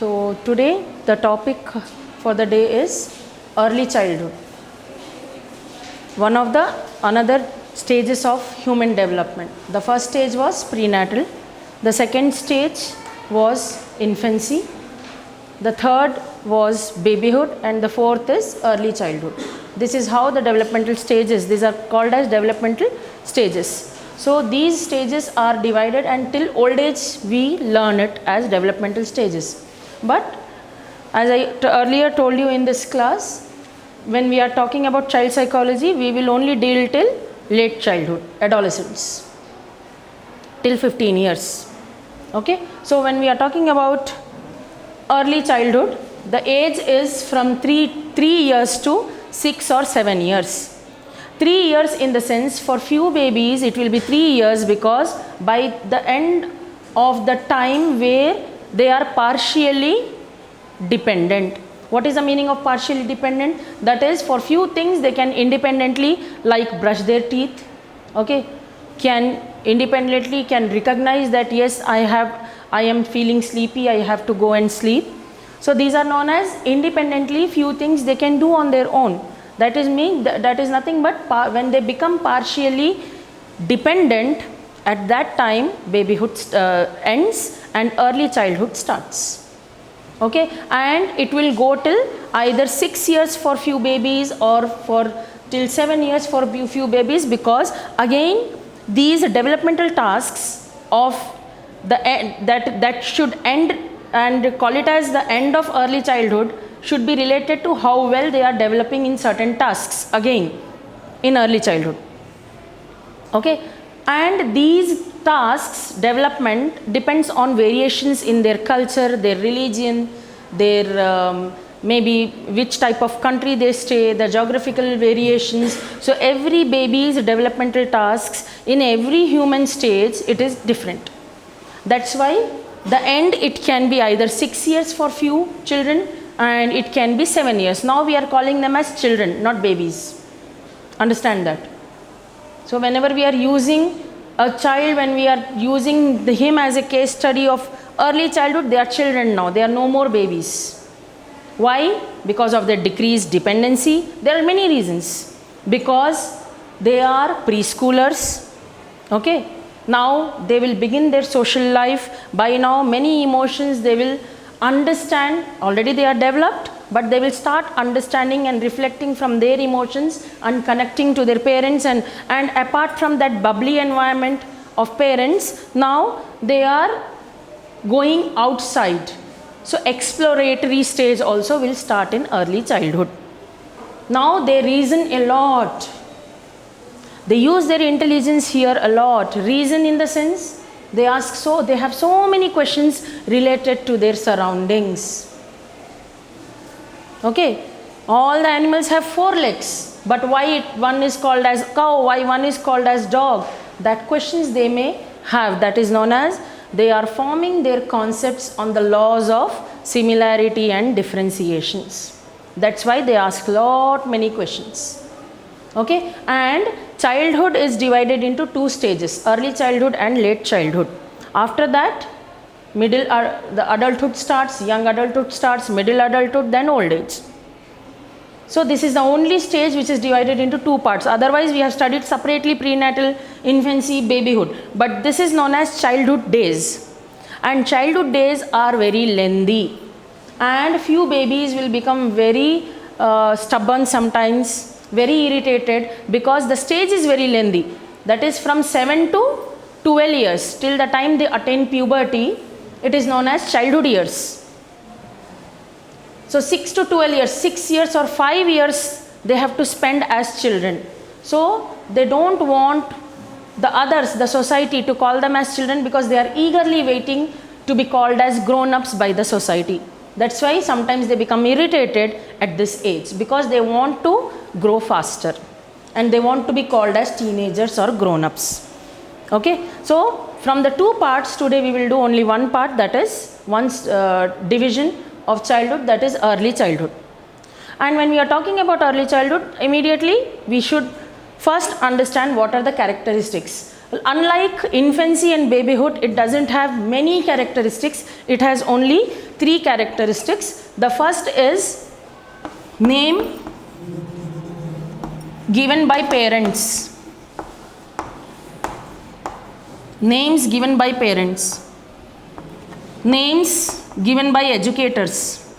So today the topic for the day is early childhood. One of the another stages of human development. The first stage was prenatal, the second stage was infancy, the third was babyhood, and the fourth is early childhood. This is how the developmental stages, these are called as developmental stages. So these stages are divided, and till old age we learn it as developmental stages. But as I earlier told you in this class, when we are talking about child psychology, we will only deal till late childhood, adolescence, till 15 years. Okay, so when we are talking about early childhood, the age is from 3 years to 6 or 7 years. 3 years in the sense, for few babies it will be 3 years, because by the end of the time where they are partially dependent. What is the meaning of partially dependent? That is, for few things they can independently, like brush their teeth, okay, can independently can recognize that yes, I am feeling sleepy, I have to go and sleep. So these are known as independently, few things they can do on their own. That is that is nothing but when they become partially dependent, at that time babyhood ends and early childhood starts. Okay, and it will go till either 6 years for few babies or for till 7 years for few babies, because again these developmental tasks of the end that should end, and call it as the end of early childhood, should be related to how well they are developing in certain tasks again in early childhood. Okay, and these tasks development depends on variations in their culture, their religion, their maybe which type of country they stay, the geographical variations. So every baby's developmental tasks in every human stage, it is different. That's why the end, it can be either 6 years for few children and it can be 7 years. Now we are calling them as children, not babies. Understand that. So whenever we are using a child, when we are using him as a case study of early childhood, they are children now, they are no more babies. Why? Because of their decreased dependency. There are many reasons. Because they are preschoolers. Okay, now they will begin their social life. By now many emotions they will understand, already they are developed, but they will start understanding and reflecting from their emotions and connecting to their parents, and apart from that bubbly environment of parents, now they are going outside. So exploratory stage also will start in early childhood. Now they reason a lot. They use their intelligence here a lot. Reason in the sense, they have so many questions related to their surroundings. Okay, all the animals have 4 legs, but why one is called as cow, why one is called as dog? That questions they may have. That is known as they are forming their concepts on the laws of similarity and differentiations. That's why they ask many questions. Okay, and childhood is divided into 2 stages, early childhood and late childhood. After that, the adulthood starts, young adulthood starts, middle adulthood, then old age. So this is the only stage which is divided into 2 parts. Otherwise we have studied separately prenatal, infancy, babyhood. But this is known as childhood days. And childhood days are very lengthy. And few babies will become very stubborn sometimes, very irritated, because the stage is very lengthy. That is from 7 to 12 years. Till the time they attain puberty, it is known as childhood years. So 6 to 12 years, 6 years or 5 years they have to spend as children. So they don't want the others, the society, to call them as children, because they are eagerly waiting to be called as grown-ups by the society. That's why sometimes they become irritated at this age, because they want to grow faster and they want to be called as teenagers or grown-ups. Okay, so from the 2 parts today we will do only one part, that is one division of childhood, that is early childhood. And when we are talking about early childhood, immediately we should first understand what are the characteristics. Unlike infancy and babyhood, it doesn't have many characteristics. It has only 3 characteristics. The first is name given by parents. Names given by parents. Names given by educators.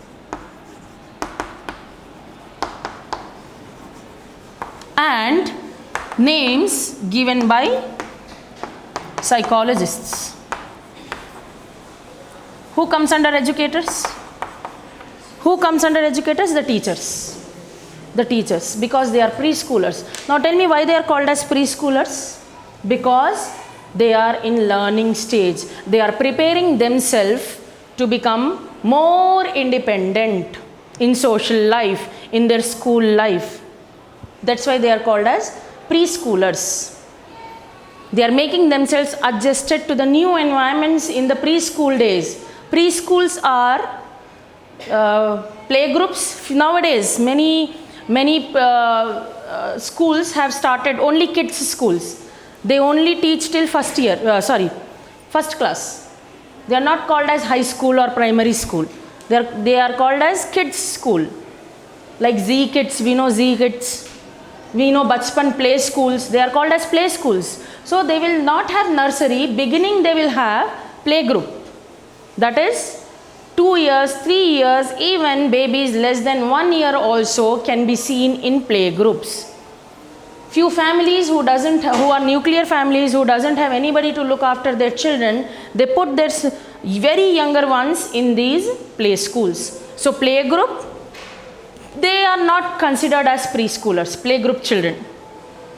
And names given by psychologists. Who comes under educators? Who comes under educators? The teachers. The teachers, because they are preschoolers. Now tell me why they are called as preschoolers? Because they are in learning stage. They are preparing themselves to become more independent in social life, in their school life. That's why they are called as preschoolers. They are making themselves adjusted to the new environments in the preschool days. Preschools are playgroups. Nowadays, many schools have started only kids schools. They only teach till first class. They are not called as high school or primary school. They are called as kids school. Like Z Kids, we know Z Kids. We know Bachpan play schools. They are called as play schools. So they will not have nursery. Beginning they will have playgroup. That is 2 years, 3 years, even babies less than 1 year also can be seen in playgroups. Few families who are nuclear families who doesn't have anybody to look after their children, they put their very younger ones in these play schools. So playgroup, they are not considered as preschoolers, playgroup children,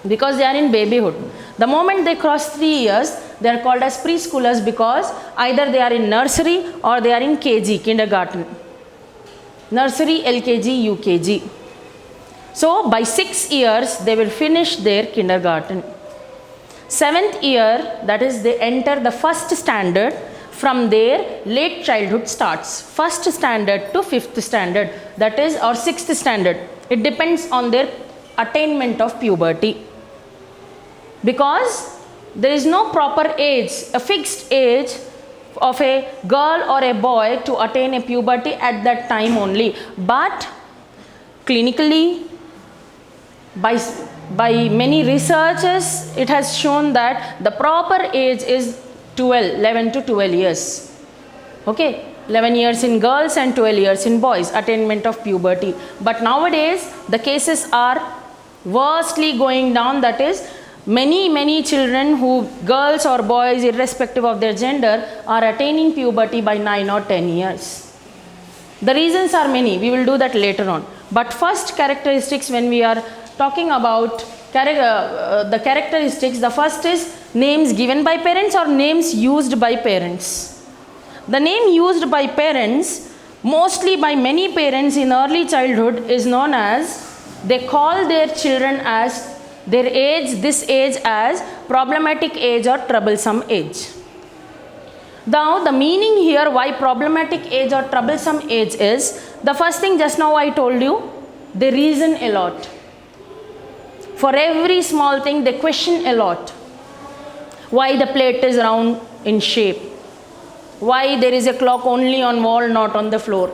because they are in babyhood. The moment they cross 3 years, they are called as preschoolers because either they are in nursery or they are in KG, kindergarten. Nursery, LKG, UKG. So by 6 years, they will finish their kindergarten. 7th year, that is they enter the first standard. From there, late childhood starts. First standard to 5th standard, that is, or 6th standard. It depends on their attainment of puberty. Because there is no proper age, a fixed age of a girl or a boy to attain a puberty at that time only. But clinically, by many researchers, it has shown that the proper age is 11 to 12 years. Okay, 11 years in girls and 12 years in boys, attainment of puberty. But nowadays, the cases are vastly going down. That is, many children girls or boys, irrespective of their gender, are attaining puberty by 9 or 10 years. The reasons are many. We will do that later on. But first characteristics, when we are talking about the characteristics, the first is names given by parents or names used by parents. The name used by parents, mostly by many parents in early childhood, is known as, they call their children as their age, this age as problematic age or troublesome age. Now the meaning here why problematic age or troublesome age is, the first thing just now I told you, they reason a lot. For every small thing they question a lot. Why the plate is round in shape? Why there is a clock only on wall, not on the floor?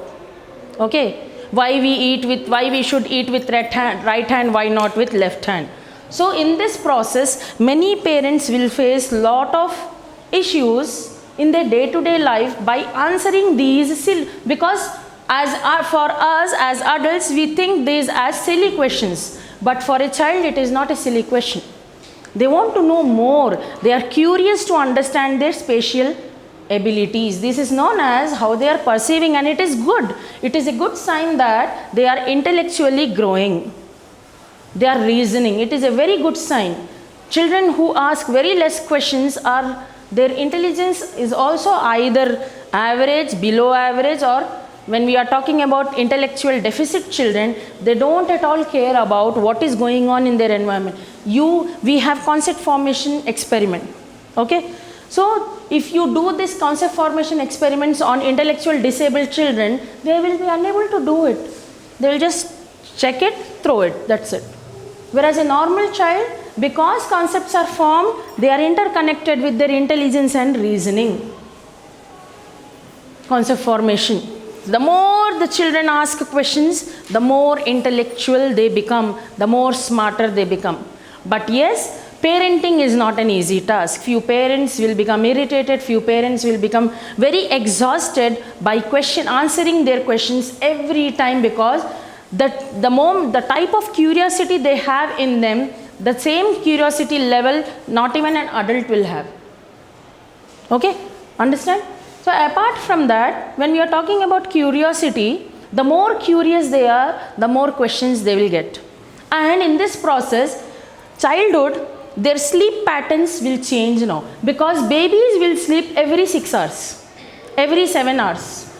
Okay. Why we should eat with right hand, why not with left hand? So in this process, many parents will face lot of issues in their day-to-day life by answering these because for us as adults, we think these as silly questions. But for a child, it is not a silly question. They want to know more. They are curious to understand their spatial abilities. This is known as how they are perceiving, and it is good. It is a good sign that they are intellectually growing. They are reasoning. It is a very good sign. Children who ask very less questions, their intelligence is also either average, below average, or when we are talking about intellectual deficit children, they don't at all care about what is going on in their environment. We have concept formation experiment. Okay. So if you do this concept formation experiments on intellectual disabled children, they will be unable to do it. They will just check it, throw it, that's it. Whereas a normal child, Because concepts are formed, they are interconnected with their intelligence and reasoning. Concept formation. The more the children ask questions, the more intellectual they become, the more smarter they become. But yes, parenting is not an easy task. Few parents will become irritated, few parents will become very exhausted by answering their questions every time, because the type of curiosity they have in them, the same curiosity level not even an adult will have. Okay, understand? So apart from that, when we are talking about curiosity, the more curious they are, the more questions they will get. And in this process, childhood, their sleep patterns will change now, because babies will sleep every 6 hours, every 7 hours.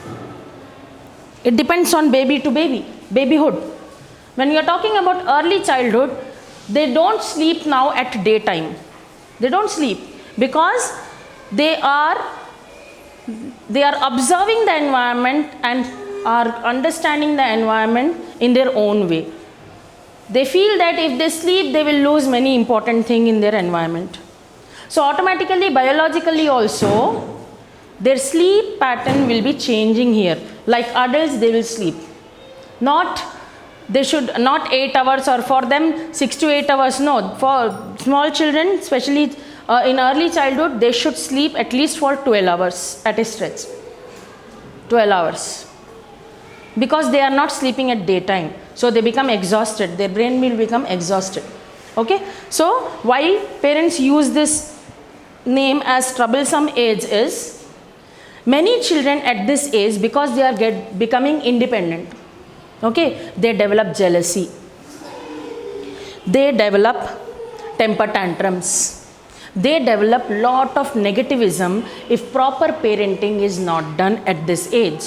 It depends on baby to baby, babyhood. When we are talking about early childhood, they don't sleep now at daytime. They don't sleep because they are observing the environment and are understanding the environment in their own way. They feel that if they sleep, they will lose many important things in their environment. So automatically, biologically also, their sleep pattern will be changing here. Like adults, they will sleep. They should not 8 hours, or for them 6 to 8 hours. No, for small children, especially in early childhood, they should sleep at least for 12 hours at a stretch. 12 hours. Because they are not sleeping at daytime. So they become exhausted. Their brain will become exhausted. Okay. So why parents use this name as troublesome age is, many children at this age, because they are becoming independent. Okay. They develop jealousy. They develop temper tantrums. They develop lot of negativism if proper parenting is not done at this age.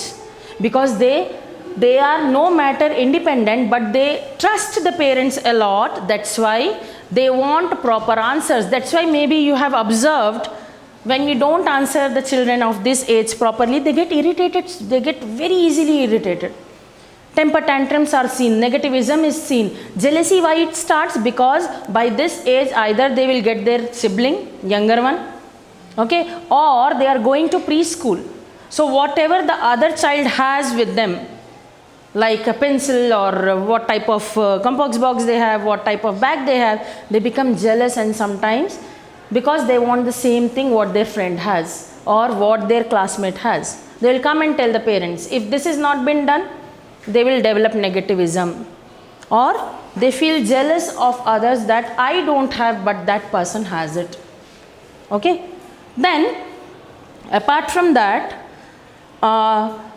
Because they are no matter independent, but they trust the parents a lot. That's why they want proper answers. That's why maybe you have observed, when we don't answer the children of this age properly, they get irritated. They get very easily irritated. Temper tantrums are seen. Negativism is seen. Jealousy, why it starts? Because by this age, either they will get their sibling, younger one, okay, or they are going to preschool. So whatever the other child has with them, like a pencil or what type of compost box they have, what type of bag they have, they become jealous, and sometimes because they want the same thing what their friend has or what their classmate has, they will come and tell the parents. If this is not been done, they will develop negativism, or they feel jealous of others that I don't have but that person has it. Okay. Then apart from that,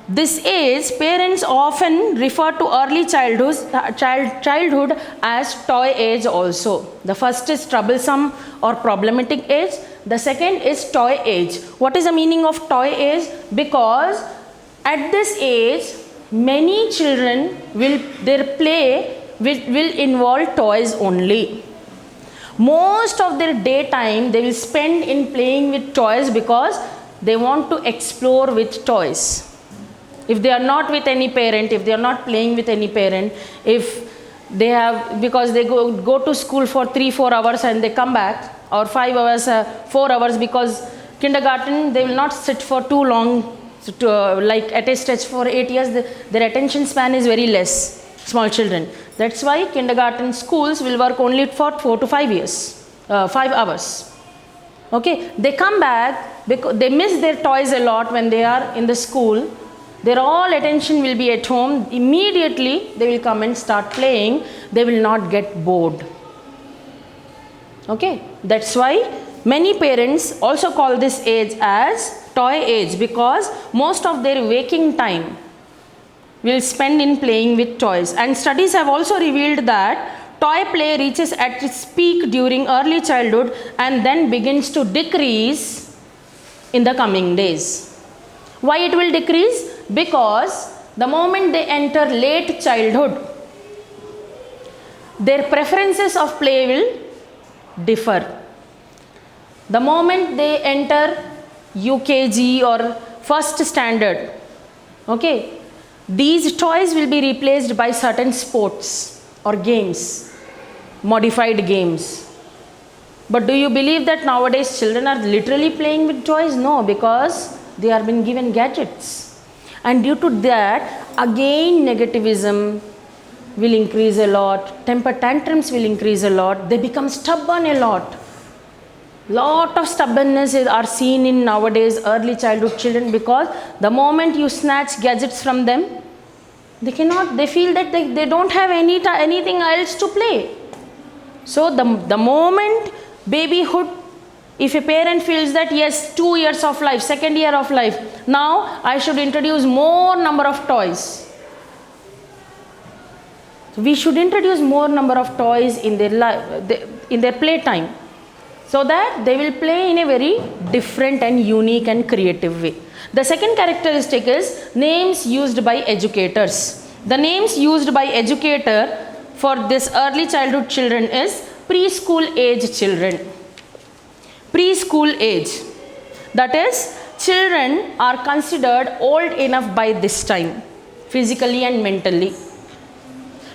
this age, parents often refer to early childhood as toy age also. The first is troublesome or problematic age. The second is toy age. What is the meaning of toy age? Because at this age, many children their play will involve toys only. Most of their daytime they will spend in playing with toys, because they want to explore with toys. If they are not with any parent, if they are not playing with any parent, if they have, because they go to school for 3-4 hours and they come back, or 5 hours, 4 hours, because kindergarten they will not sit for too long, like at a stretch for 8 years, their attention span is very less, small children. That's why kindergarten schools will work only for 4 to 5 years, 5 hours. Okay, they come back because they miss their toys a lot when they are in the school. Their all attention will be at home. Immediately they will come and start playing. They will not get bored. Okay, that's why many parents also call this age as toy age, because most of their waking time will spend in playing with toys. And studies have also revealed that toy play reaches at its peak during early childhood and then begins to decrease in the coming days. Why it will decrease? Because the moment they enter late childhood, their preferences of play will differ. The moment they enter UKG or first standard, okay, these toys will be replaced by certain sports or games, modified games. But do you believe that nowadays children are literally playing with toys? No, because they are being given gadgets. And due to that, again negativism will increase a lot, temper tantrums will increase a lot, they become stubborn a lot. Lot of stubbornness are seen in nowadays early childhood children, because the moment you snatch gadgets from them, they feel that they don't have anything else to play. So the moment babyhood, if a parent feels that yes, 2 years of life, second year of life, now I should introduce more number of toys. We should introduce more number of toys in their in their playtime, so that they will play in a very different and unique and creative way. The second characteristic is names used by educators. The names used by educator for this early childhood children is preschool age children. Preschool age, that is, children are considered old enough by this time, physically and mentally.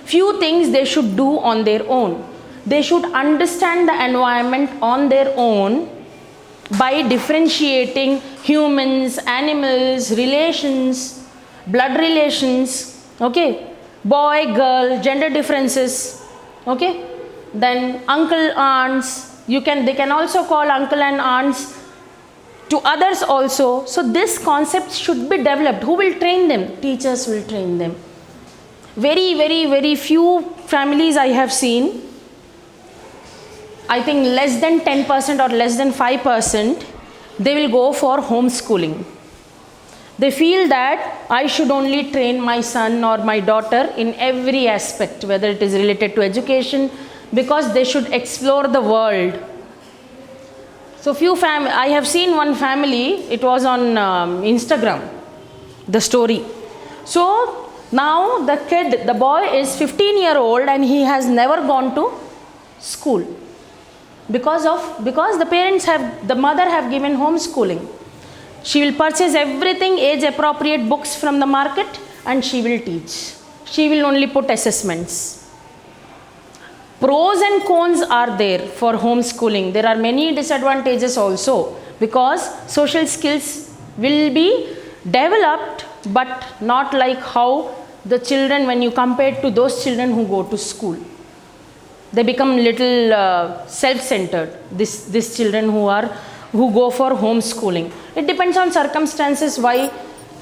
Few things they should do on their own. They should understand the environment on their own by differentiating humans, animals, relations, blood relations, okay, boy, girl, gender differences, okay, then uncle, aunts, they can also call uncle and aunts to others also. So this concept should be developed. Who will train them? Teachers will train them. Very, very, very few families I have seen, I think less than 10% or less than 5%, they will go for homeschooling. They feel that I should only train my son or my daughter in every aspect, whether it is related to education, because they should explore the world. So I have seen one family, it was on Instagram, the story. So now the boy is 15-year-old and he has never gone to school. Because the mother have given homeschooling. She will purchase everything age appropriate books from the market and she will teach. She will only put assessments. Pros and cons are there for homeschooling. There are many disadvantages also, because social skills will be developed, but not like how the children, when you compare to those children who go to school. They become little self-centered, these children who go for homeschooling. It depends on circumstances why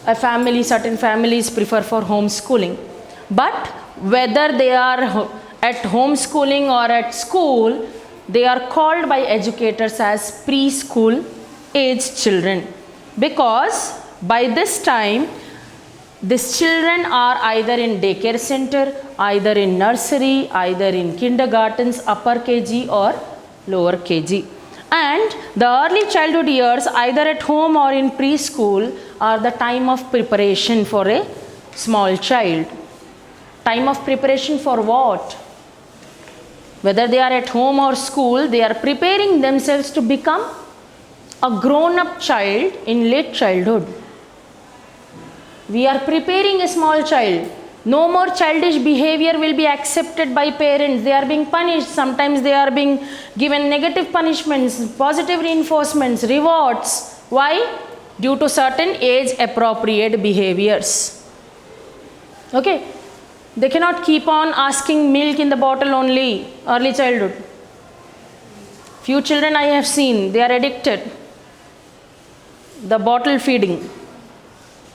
certain families prefer for homeschooling. But whether they are at homeschooling or at school, they are called by educators as preschool age children, because by this time these children are either in daycare center, either in nursery, either in kindergartens, upper KG or lower KG. And the early childhood years, either at home or in preschool, are the time of preparation for a small child. Time of preparation for what? Whether they are at home or school, they are preparing themselves to become a grown-up child in late childhood. We are preparing a small child. No more childish behavior will be accepted by parents. They are being punished. Sometimes they are being given negative punishments, positive reinforcements, rewards. Why? Due to certain age appropriate behaviors. Okay. They cannot keep on asking milk in the bottle only, early childhood. Few children I have seen, they are addicted. The bottle feeding.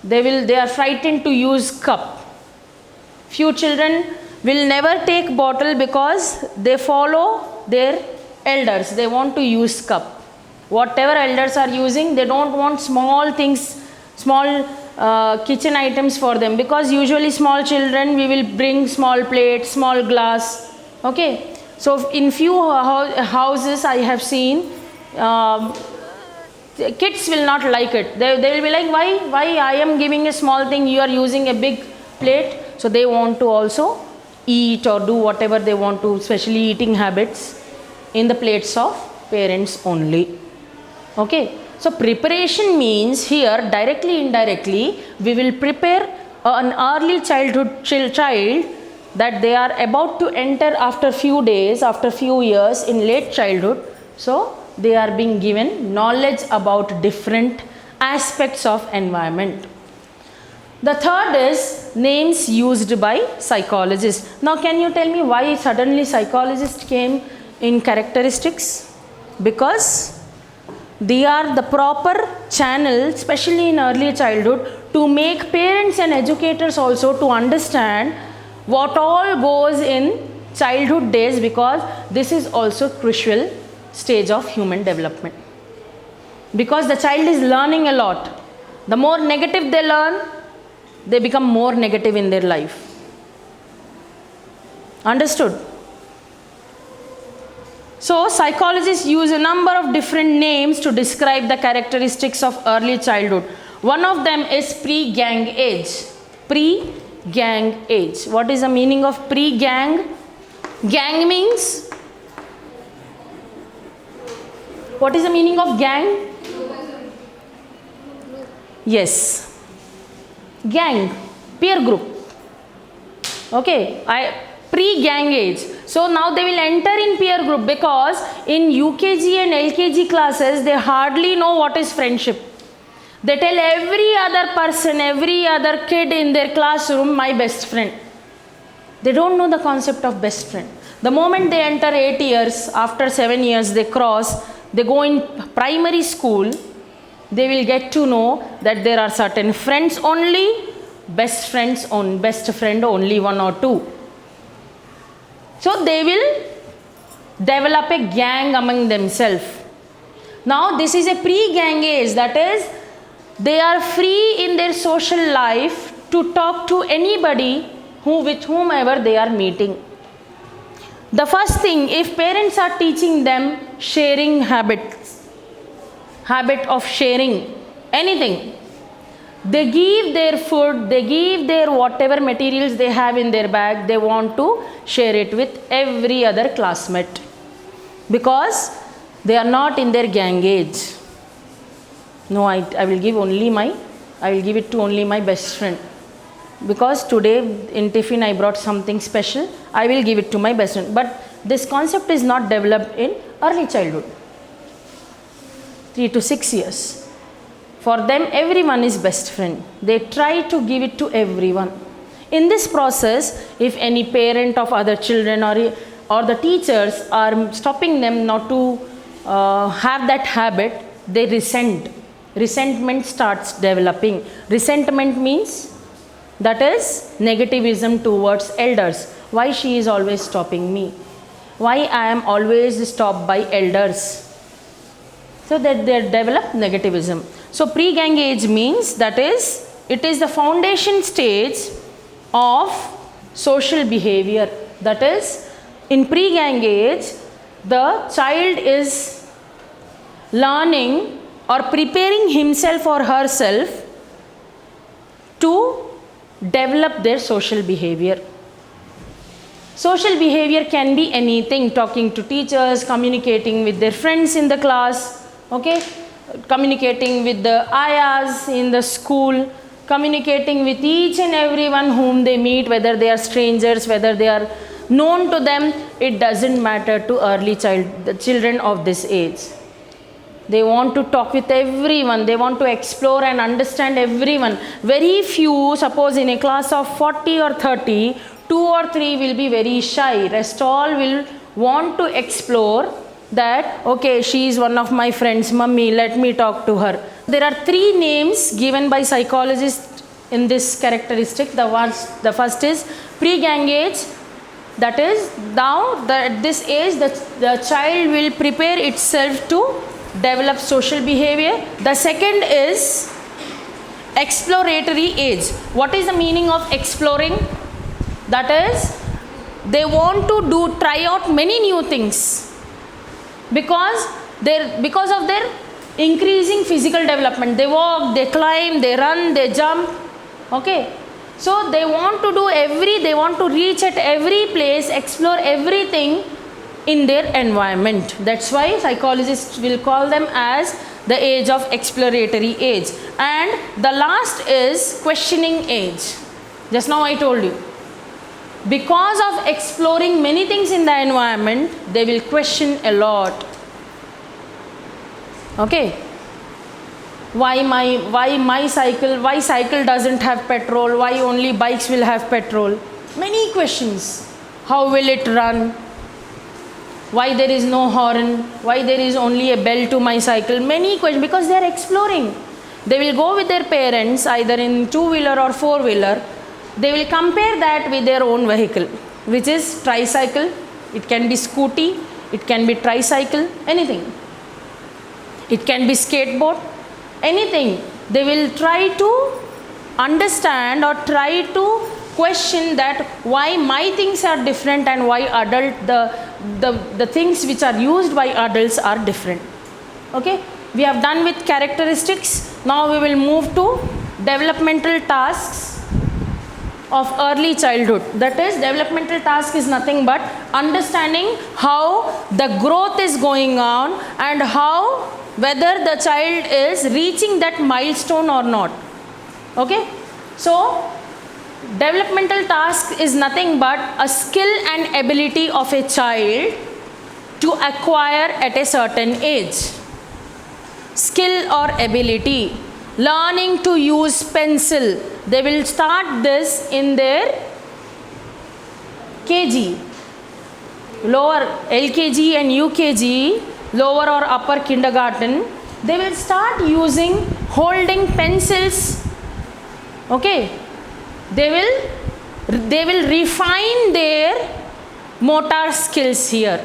They are frightened to use cup. Few children will never take bottle because they follow their elders. They want to use cup. Whatever elders are using, they don't want small things, small kitchen items for them, because usually small children, we will bring small plates, small glass. Okay. So in few houses I have seen, kids will not like it. They will be like, why I am giving a small thing, you are using a big plate. So they want to also eat or do whatever they want to, especially eating habits, in the plates of parents only. Okay. So preparation means here, directly, indirectly, we will prepare an early childhood child that they are about to enter after few days, after few years in late childhood, So they are being given knowledge about different aspects of environment. The third is names used by psychologists. Now can you tell me why suddenly psychologist came in characteristics? Because they are the proper channel, especially in early childhood, to make parents and educators also to understand what all goes in childhood days, because this is also crucial stage of human development. Because the child is learning a lot. The more negative they learn, they become more negative in their life. Understood? So psychologists use a number of different names to describe the characteristics of early childhood. One of them is pre-gang age. Pre-gang age. What is the meaning of pre-gang? Gang means? What is the meaning of gang? Yes. Gang, peer group. Okay, pre-gang age. So now they will enter in peer group, because in UKG and LKG classes they hardly know what is friendship. They tell every other person, every other kid in their classroom, my best friend. They don't know the concept of best friend. The moment they enter 8 years, after 7 years they cross, they go in primary school, they will get to know that there are certain friends only, best friend only 1 or 2. So they will develop a gang among themselves. Now this is a pre-gang age, that is, they are free in their social life to talk to anybody with whomever they are meeting. The first thing, if parents are teaching them sharing habit of sharing anything, they give their food, they give their whatever materials they have in their bag, they want to share it with every other classmate, because they are not in their gang age. No, I will give it to only my best friend, because today in tiffin I brought something special, I will give it to my best friend. But this concept is not developed in early childhood, 3 to 6 years. For them, everyone is best friend. They try to give it to everyone. In this process, if any parent of other children or the teachers are stopping them not to have that habit, they resent. Resentment starts developing. Resentment means, that is negativism towards elders. Why she is always stopping me? Why I am always stopped by elders? So that they develop negativism. So pre-gang age means, that is, it is the foundation stage of social behavior. That is, in pre-gang age, the child is learning or preparing himself or herself to develop their social behavior. Social behavior can be anything: talking to teachers, communicating with their friends in the class, okay, communicating with the ayahs in the school, communicating with each and everyone whom they meet, whether they are strangers, whether they are known to them, it doesn't matter to the children of this age. They want to talk with everyone, they want to explore and understand everyone. Very few, suppose in a class of 40 or 30, 2 or 3 will be very shy, rest all will want to explore that, okay, she is one of my friends, mummy, let me talk to her. There are 3 names given by psychologists in this characteristic. The first is pre-gang age. That is, now at this age the child will prepare itself to develop social behavior. The second is exploratory age. What is the meaning of exploring? That is, they want to try out many new things, because of their increasing physical development. They walk, they climb, they run, they jump, okay. So they want to reach at every place, explore everything in their environment. That's why psychologists will call them as the age of exploratory age. And the last is questioning age. Just now I told you, because of exploring many things in the environment, they will question a lot. Okay. Why my cycle, why cycle doesn't have petrol, why only bikes will have petrol? Many questions. How will it run? Why there is no horn? Why there is only a bell to my cycle? Many questions, because they are exploring. They will go with their parents either in two-wheeler or four-wheeler. They will compare that with their own vehicle, which is tricycle. It can be scooty, it can be tricycle, anything. It can be skateboard, anything. They will try to understand or try to question that why my things are different and why the things which are used by adults are different. Okay, we have done with characteristics. Now we will move to developmental tasks of early childhood. That is, developmental task is nothing but understanding how the growth is going on and how whether the child is reaching that milestone or not. Okay, so developmental task is nothing but a skill and ability of a child to acquire at a certain age. Skill or ability. Learning to use pencil. They will start this in their KG, lower LKG and UKG, lower or upper kindergarten. They will start holding pencils. Okay, they will refine their motor skills here.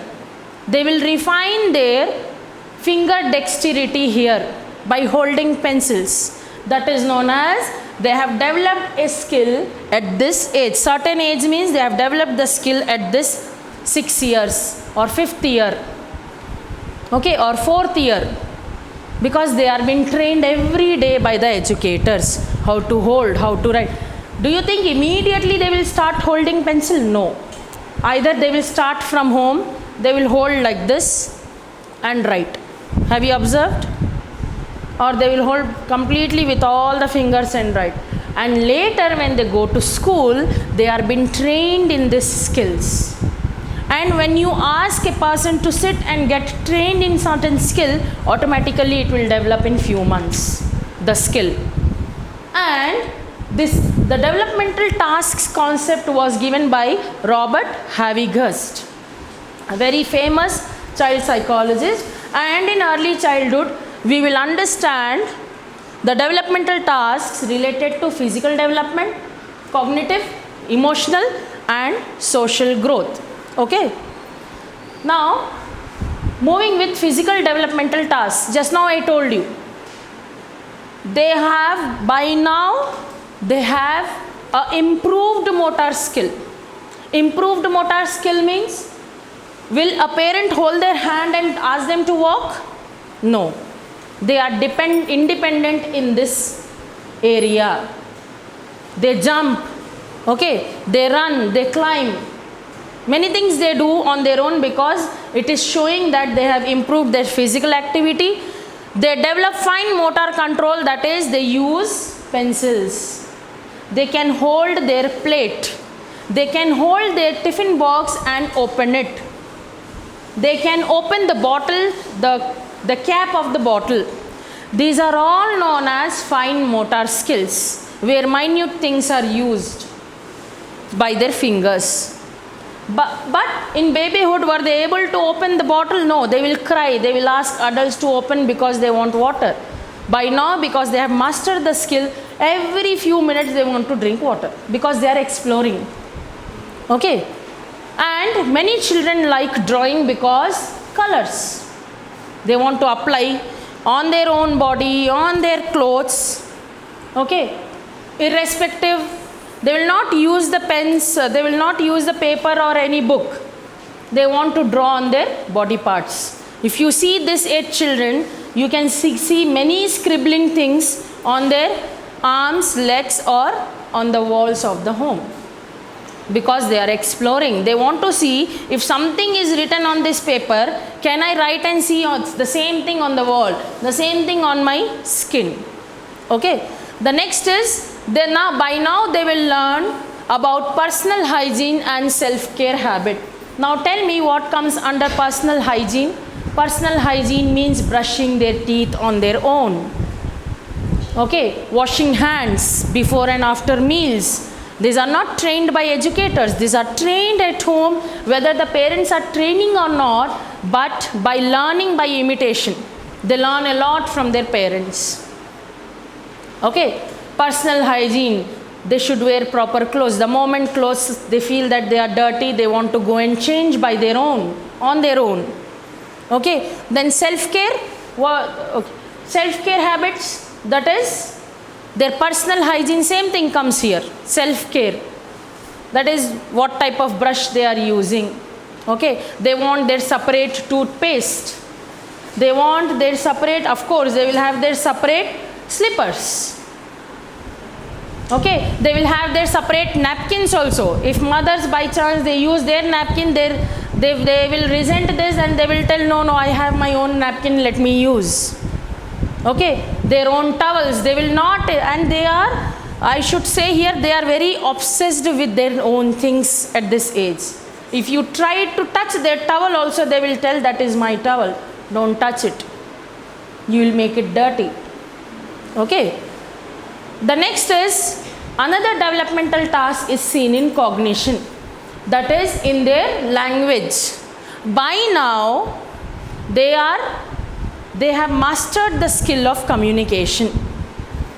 They will refine their finger dexterity here by holding pencils. That is known as they have developed a skill at this age. Certain age means they have developed the skill at this 6 years or 5th year, okay, or 4th year, because they are being trained every day by the educators how to hold, how to write. Do you think immediately they will start holding pencil? No. Either they will start from home, they will hold like this and write. Have you observed? Or they will hold completely with all the fingers and write. And later when they go to school, they are being trained in these skills. And when you ask a person to sit and get trained in certain skill, automatically it will develop in few months, the skill. And the developmental tasks concept was given by Robert Havigust, a very famous child psychologist. And in early childhood, we will understand the developmental tasks related to physical development, cognitive, emotional and social growth. Okay. Now, moving with physical developmental tasks, just now I told you, by now they have a improved motor skill. Improved motor skill means, will a parent hold their hand and ask them to walk? No. They are independent in this area. They jump, okay, they run, they climb. Many things they do on their own because it is showing that they have improved their physical activity. They develop fine motor control, that is, they use pencils. They can hold their plate. They can hold their tiffin box and open it. They can open the bottle, the cap of the bottle. These are all known as fine motor skills, where minute things are used by their fingers. But in babyhood, were they able to open the bottle? No, they will cry. They will ask adults to open because they want water. By now, because they have mastered the skill, every few minutes they want to drink water because they are exploring. Okay. And many children like drawing because colors. They want to apply on their own body, on their clothes. Okay. Irrespective, they will not use the pens, they will not use the paper or any book. They want to draw on their body parts. If you see these 8 children, you can see many scribbling things on their arms, legs or on the walls of the home. Because they are exploring. They want to see if something is written on this paper, can I write and see the same thing on the wall, the same thing on my skin. Okay. The next is, by now they will learn about personal hygiene and self-care habit. Now tell me what comes under personal hygiene. Personal hygiene means brushing their teeth on their own. Okay, washing hands before and after meals. These are not trained by educators. These are trained at home, whether the parents are training or not, but by learning by imitation. They learn a lot from their parents. Okay, personal hygiene. They should wear proper clothes. The moment clothes they feel that they are dirty, they want to go and change by their own, on their own. Okay, then self-care. Okay. Self-care habits, that is their personal hygiene, same thing comes here. Self-care, that is what type of brush they are using. Okay, they want their separate toothpaste. They want their separate, of course, they will have their separate slippers. Okay, they will have their separate napkins also. If mothers by chance they use their napkin, they will resent this and they will tell, no, I have my own napkin, let me use. Okay, their own towels, they will not, and they are, I should say here, they are very obsessed with their own things at this age. If you try to touch their towel also, they will tell, that is my towel, don't touch it, you will make it dirty. Okay. The next is, another developmental task is seen in cognition, that is in their language. By now, they have mastered the skill of communication.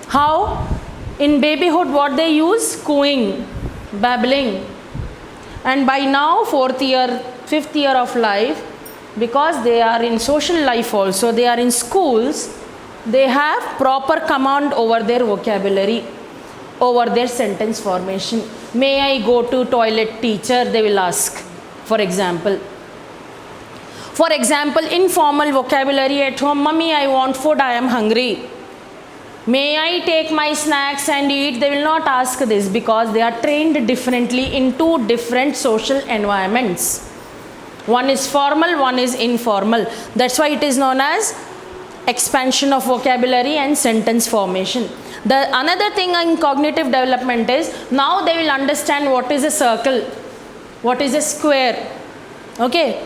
How? In babyhood, what they use? Cooing, babbling. And by now, 4th year, 5th year of life, because they are in social life also, they are in schools, they have proper command over their vocabulary, over their sentence formation. May I go to toilet, teacher? They will ask, for example. For example, informal vocabulary at home, Mummy, I want food, I am hungry. May I take my snacks and eat? They will not ask this, because they are trained differently in two different social environments. One is formal, one is informal. That's why it is known as expansion of vocabulary and sentence formation. The another thing in cognitive development is, now they will understand what is a circle, what is a square. Okay,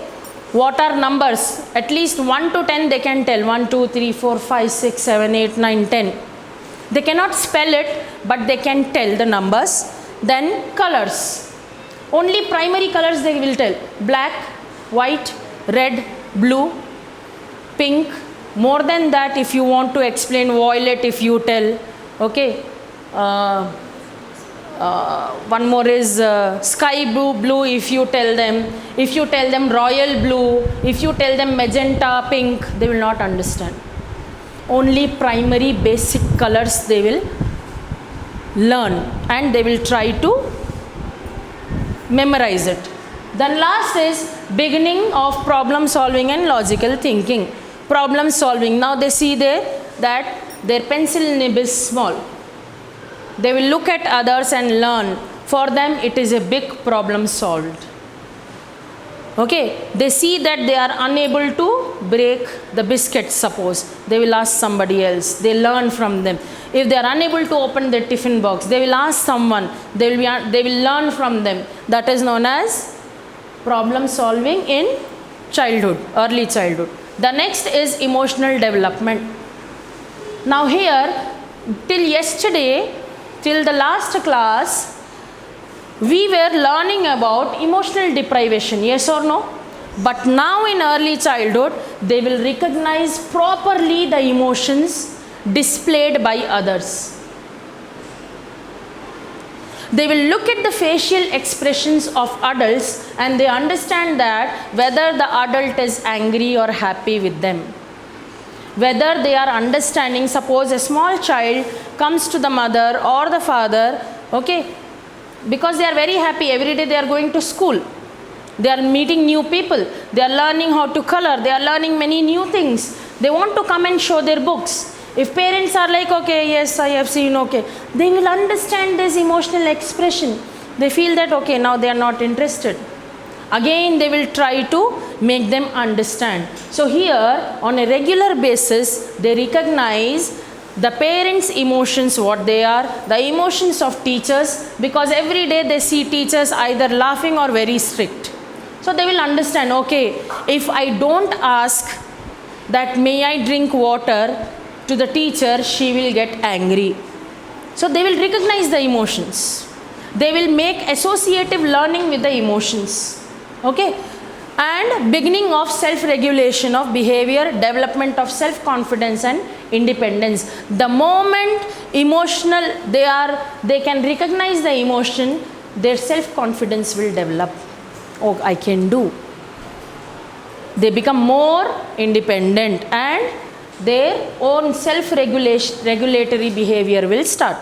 what are numbers? At least 1 to 10 they can tell. 1, 2, 3, 4, 5, 6, 7, 8, 9, 10. They cannot spell it, but they can tell the numbers. Then colors. Only primary colors they will tell. Black, white, red, blue, pink. More than that, if you want to explain violet, if you tell, okay, one more is sky blue, if you tell them royal blue, if you tell them magenta, pink, they will not understand. Only primary basic colors they will learn, and they will try to memorize it. Then last is beginning of problem solving and logical thinking. Problem solving. Now they see there that their pencil nib is small. They will look at others and learn. For them, it is a big problem solved. Okay, they see that they are unable to break the biscuit, suppose. They will ask somebody else. They learn from them. If they are unable to open their tiffin box, they will ask someone. They will learn from them. That is known as problem solving in childhood, early childhood. The next is emotional development. Now here, till yesterday, till the last class, we were learning about emotional deprivation, yes or no? But now in early childhood, they will recognize properly the emotions displayed by others. They will look at the facial expressions of adults and they understand that whether the adult is angry or happy with them. Whether they are understanding, suppose a small child comes to the mother or the father, okay, because they are very happy, every day they are going to school. They are meeting new people, they are learning how to color, they are learning many new things. They want to come and show their books. If parents are like, okay, yes, I have seen, okay, they will understand this emotional expression. They feel that, okay, now they are not interested. Again, they will try to make them understand. So here, on a regular basis, they recognize the parents' emotions, what they are, the emotions of teachers, because every day they see teachers either laughing or very strict. So they will understand, okay, if I don't ask that may I drink water to the teacher, she will get angry. So they will recognize the emotions. They will make associative learning with the emotions. Okay? And beginning of self-regulation of behavior, development of self-confidence and independence. The moment emotional they can recognize the emotion, their self-confidence will develop. Oh, I can do. They become more independent and their own self-regulatory behavior will start.